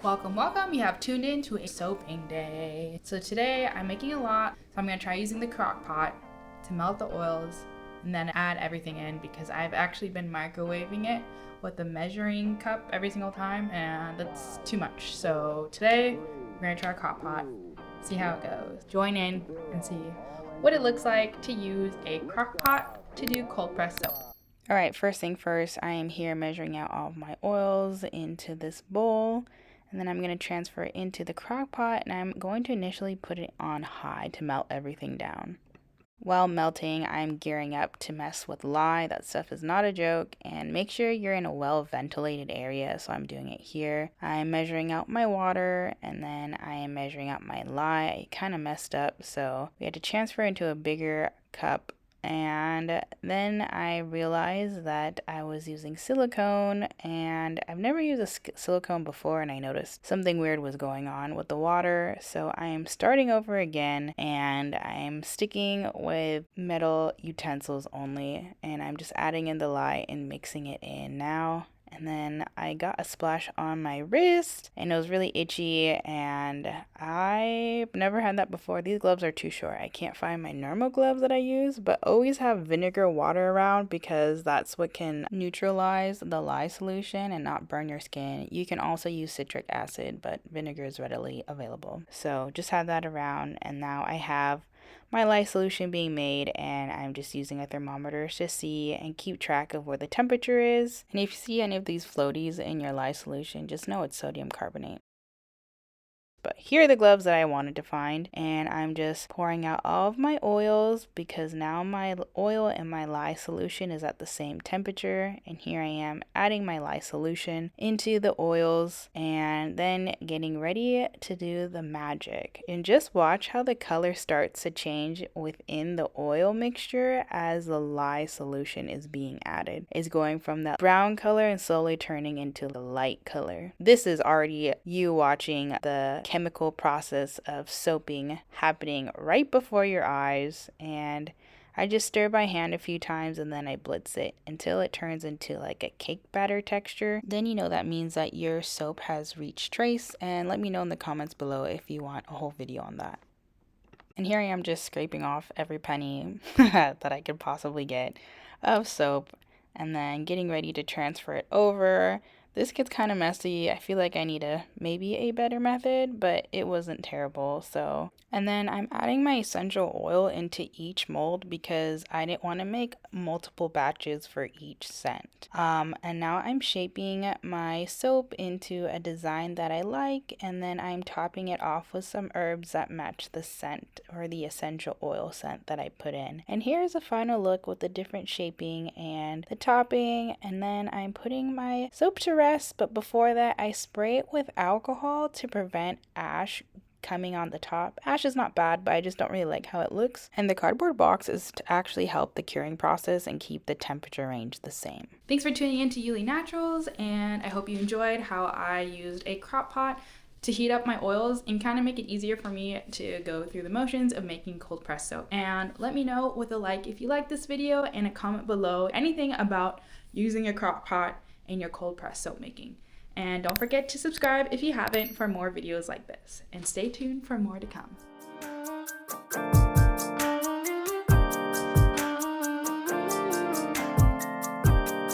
Welcome, welcome. You have tuned in to a soaping day. So today I'm making a lot, so I'm gonna try using the Crockpot to melt the oils and then add everything in because I've actually been microwaving it with the measuring cup every single time and that's too much. So today we're gonna try Crockpot, see how it goes. Join in and see what it looks like to use a Crockpot to do cold press soap. All right, first thing first, I am here measuring out all of my oils into this bowl. And then I'm going to transfer it into the crock pot and I'm going to initially put it on high to melt everything down. While melting, I'm gearing up to mess with lye. That stuff is not a joke, and make sure you're in a well ventilated area, so I'm doing it here. I'm measuring out my water and then I am measuring out my lye. I kind of messed up, so we had to transfer into a bigger cup. And then I realized that I was using silicone, and I've never used a silicone before, and I noticed something weird was going on with the water. So I am starting over again, and I'm sticking with metal utensils only, and I'm just adding in the lye and mixing it in now. And then I got a splash on my wrist and it was really itchy, and I've never had that before. These gloves are too short. I can't find my normal gloves that I use, but always have vinegar water around because that's what can neutralize the lye solution and not burn your skin. You can also use citric acid, but vinegar is readily available. So just have that around, and now I have my lye solution being made, and I'm just using a thermometer to see and keep track of where the temperature is. And if you see any of these floaties in your lye solution, just know it's sodium carbonate. But here are the gloves that I wanted to find, and I'm just pouring out all of my oils because now my oil and my lye solution is at the same temperature. And here I am adding my lye solution into the oils and then getting ready to do the magic. And just watch how the color starts to change within the oil mixture as the lye solution is being added. It's going from that brown color and slowly turning into the light color. This is already you watching the chemical process of soaping happening right before your eyes, and I just stir by hand a few times and then I blitz it until it turns into like a cake batter texture. Then you know that means that your soap has reached trace, and let me know in the comments below if you want a whole video on that. And here I am just scraping off every penny that I could possibly get of soap and then getting ready to transfer it over. This gets kind of messy. I feel like I need maybe a better method, but it wasn't terrible. And then I'm adding my essential oil into each mold because I didn't want to make multiple batches for each scent. And now I'm shaping my soap into a design that I like, and then I'm topping it off with some herbs that match the scent or the essential oil scent that I put in. And here's a final look with the different shaping and the topping, and then I'm putting my soap to rest. But before that, I spray it with alcohol to prevent ash coming on the top. Ash is not bad, but I just don't really like how it looks. And the cardboard box is to actually help the curing process and keep the temperature range the same. Thanks for tuning in to Yule Naturals, and I hope you enjoyed how I used a crock pot to heat up my oils and kind of make it easier for me to go through the motions of making cold press soap. And let me know with a like if you like this video, and a comment below anything about using a crock pot in your cold press soap making. And don't forget to subscribe if you haven't for more videos like this, and stay tuned for more to come.